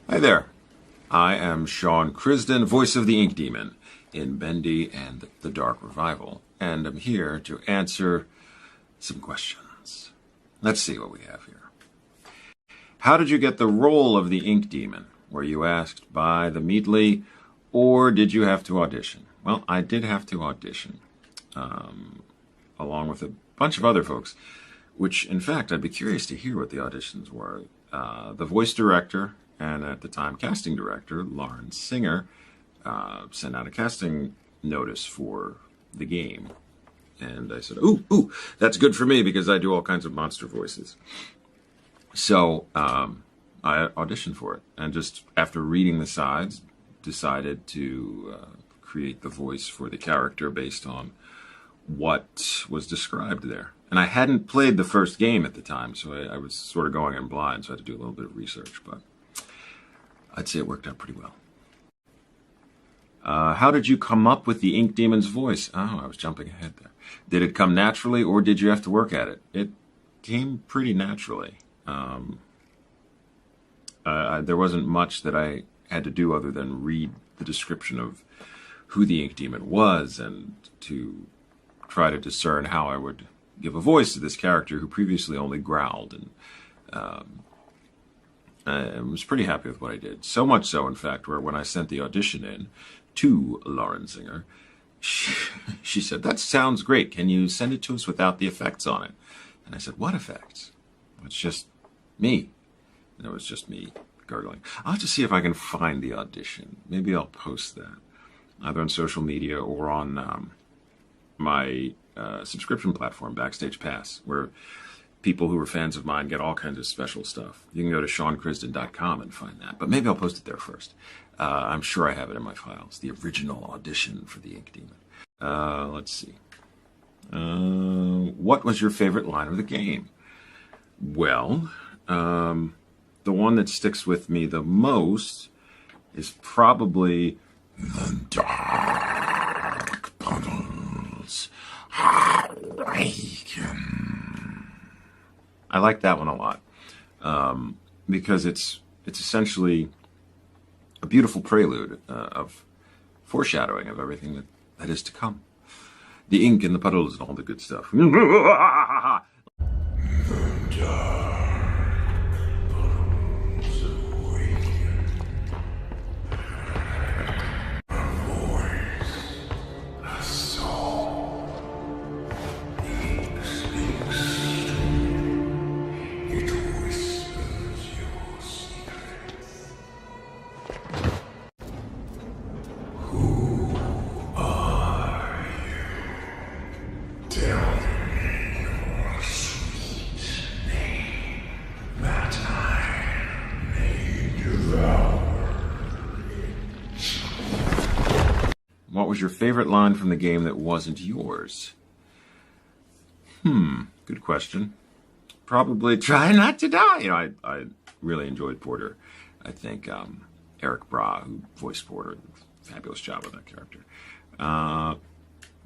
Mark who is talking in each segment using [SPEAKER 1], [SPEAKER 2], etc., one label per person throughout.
[SPEAKER 1] Hi there. I am Sean Crisden, voice of the Ink Demon in Bendy and the Dark Revival, and I'm here to answer some questions. Let's see what we have here. How did you get the role of the Ink Demon? Were you asked by the Meatly, or did you have to audition? Well, I did have to audition, along with a bunch of other folks, which, in fact, I'd be curious to hear what the auditions were. The voice director, and at the time casting director, Lauren Singer, sent out a casting notice for the game. And I said, ooh, that's good for me because I do all kinds of monster voices. So I auditioned for it, and just after reading the sides, decided to create the voice for the character based on what was described there. And I hadn't played the first game at the time, so I was sort of going in blind, so I had to do a little bit of research, but I'd say it worked out pretty well. How did you come up with the Ink Demon's voice? Oh, I was jumping ahead there. Did it come naturally, or did you have to work at it? It came pretty naturally. There wasn't much that I had to do other than read the description of who the Ink Demon was and to try to discern how I would give a voice to this character who previously only growled, and I was pretty happy with what I did. So much so, in fact, where when I sent the audition in to Lauren Singer, she said, "That sounds great. Can you send it to us without the effects on it?" And I said, "What effects?" "It's just me." And it was just me gurgling. I'll have to see if I can find the audition. Maybe I'll post that, either on social media or on my subscription platform, Backstage Pass, where people who are fans of mine get all kinds of special stuff. You can go to seancrisden.com and find that, but maybe I'll post it there first. I'm sure I have it in my files, the original audition for the Ink Demon. Let's see. What was your favorite line of the game? Well, the one that sticks with me the most is probably "The dark puddles awaken." I like that one a lot, because it's essentially a beautiful prelude of foreshadowing of everything that is to come. The ink in the puddles and all the good stuff. The dark puddles awaken. A voice, a soul. The ink speaks to you. It whispers your secrets. Who are you? Tell me your sweet name, that I may devour it. What was your favorite line from the game that wasn't yours? Good question. Probably "Try Not to Die." You know, I really enjoyed Porter. I think Eric Bra, who voiced Porter, did a fabulous job with that character.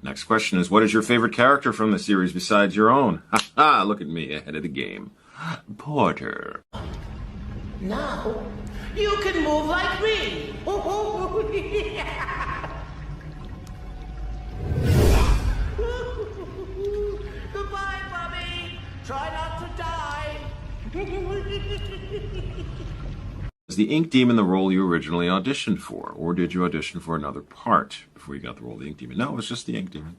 [SPEAKER 1] Next question is, what is your favorite character from the series besides your own? Ha ha! Look at me, ahead of the game. Porter.
[SPEAKER 2] Now, you can move like me. Goodbye, Bobby. Try not to die.
[SPEAKER 1] Was the Ink Demon the role you originally auditioned for, or did you audition for another part before you got the role of the Ink Demon? No, it was just the Ink Demon.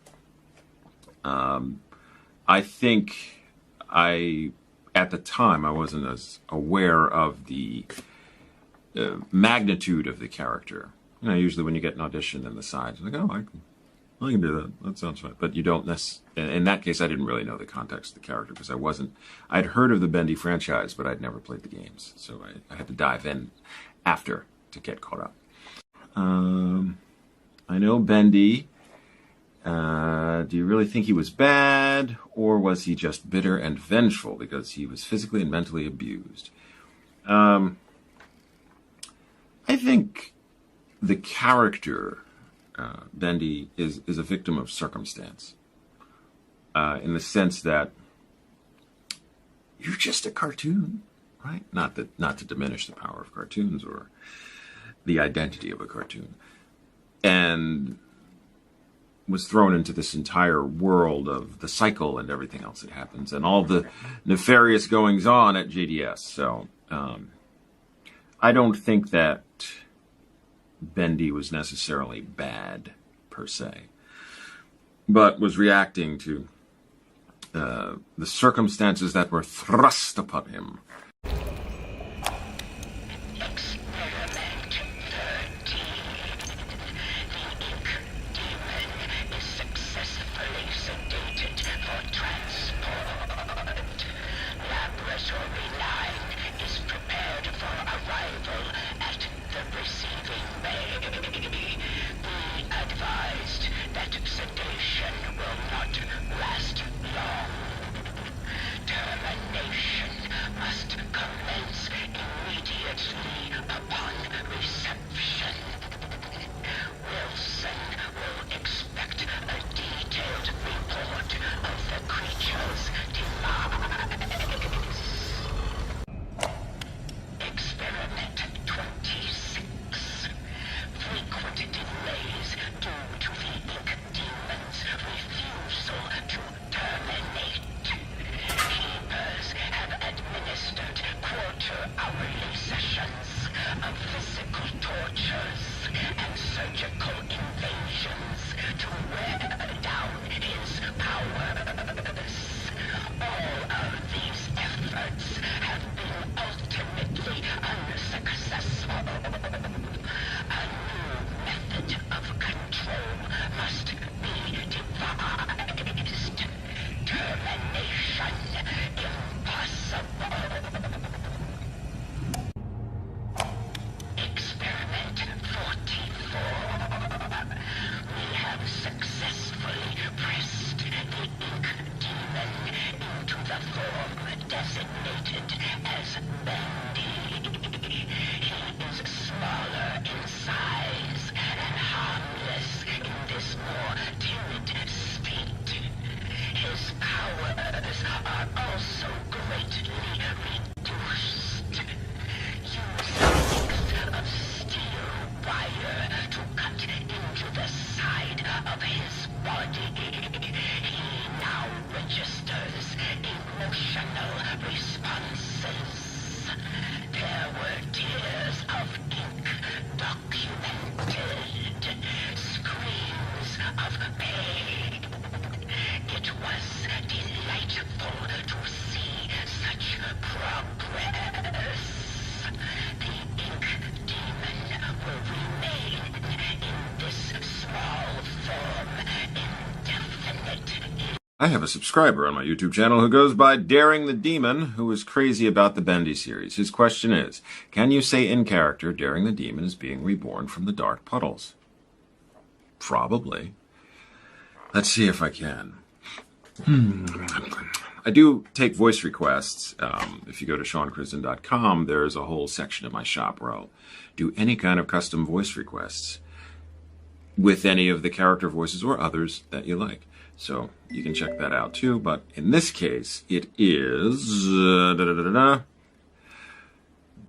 [SPEAKER 1] I think at the time, I wasn't as aware of the magnitude of the character. You know, usually when you get an audition in the sides, you're like, oh, I can do that. That sounds fine. But you don't necessarily. In that case, I didn't really know the context of the character because I'd heard of the Bendy franchise, but I'd never played the games. So I had to dive in after to get caught up. I know Bendy. Do you really think he was bad, or was he just bitter and vengeful because he was physically and mentally abused? I think the character, Bendy, is a victim of circumstance, in the sense that you're just a cartoon. right? Not to diminish the power of cartoons or the identity of a cartoon. And was thrown into this entire world of the cycle and everything else that happens and all the nefarious goings on at JDS. So I don't think that Bendy was necessarily bad per se, but was reacting to the circumstances that were thrust upon him. Designated as Bendy. He is smaller in size and harmless in this more timid state. His powers are also greatly reduced. Use a length of steel wire to cut into the side of his body. He now registers emotional responses. There were tears of ink documented, screams of pain. It was delightful to see such progress. The ink demon will remain in this small form indefinitely. I have a subscriber on my YouTube channel who goes by Daring the Demon, who is crazy about the Bendy series. His question is, can you say in character Daring the Demon is being reborn from the dark puddles? Probably. Let's see if I can. I do take voice requests. If you go to SeanCrisden.com, there's a whole section of my shop where I'll do any kind of custom voice requests with any of the character voices or others that you like. So you can check that out too. But in this case, it is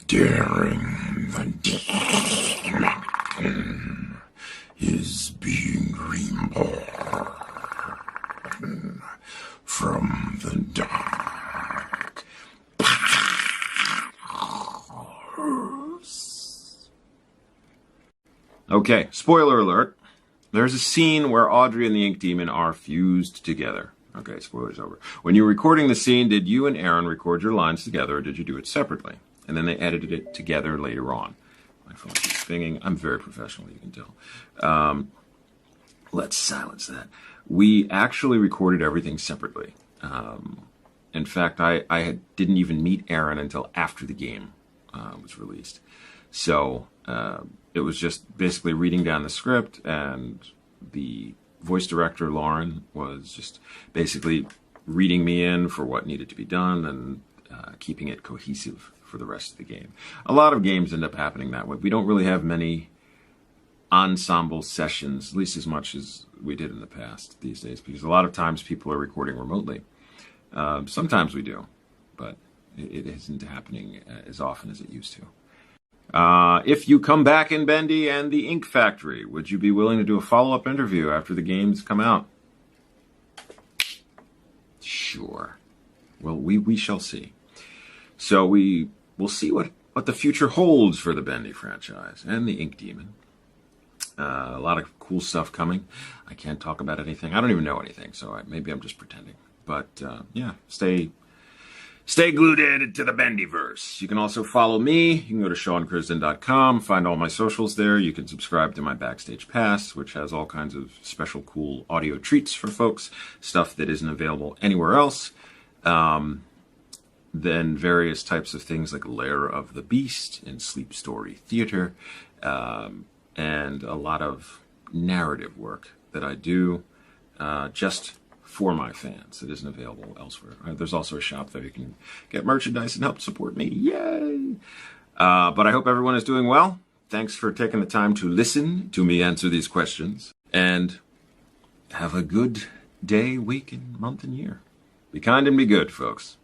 [SPEAKER 1] Daring the Demon is being reborn from the dark powers. Okay, spoiler alert. There's a scene where Audrey and the Ink Demon are fused together. Okay, spoilers over. When you were recording the scene, did you and Aaron record your lines together, or did you do it separately? And then they edited it together later on. My phone keeps pinging. I'm very professional, you can tell. Let's silence that. We actually recorded everything separately. In fact, I didn't even meet Aaron until after the game was released. So it was just basically reading down the script, and the voice director, Lauren, was just basically reading me in for what needed to be done and keeping it cohesive for the rest of the game. A lot of games end up happening that way. We don't really have many ensemble sessions, at least as much as we did in the past these days, because a lot of times people are recording remotely. Sometimes we do, but It isn't happening as often as it used to. If you come back in Bendy and the Ink Factory, would you be willing to do a follow-up interview after the games come out? Sure. Well, we shall see. So we'll see what the future holds for the Bendy franchise and the Ink Demon. A lot of cool stuff coming. I can't talk about anything. I don't even know anything, so maybe I'm just pretending. But yeah, stay glued in to the Bendyverse. You can also follow me. You can go to SeanCrisden.com, find all my socials there. You can subscribe to my Backstage Pass, which has all kinds of special cool audio treats for folks, stuff that isn't available anywhere else. Then various types of things like Lair of the Beast and Sleep Story Theater, and a lot of narrative work that I do just for my fans. It isn't available elsewhere. There's also a shop there you can get merchandise and help support me. Yay! But I hope everyone is doing well. Thanks for taking the time to listen to me answer these questions. And have a good day, week, and month and year. Be kind and be good, folks.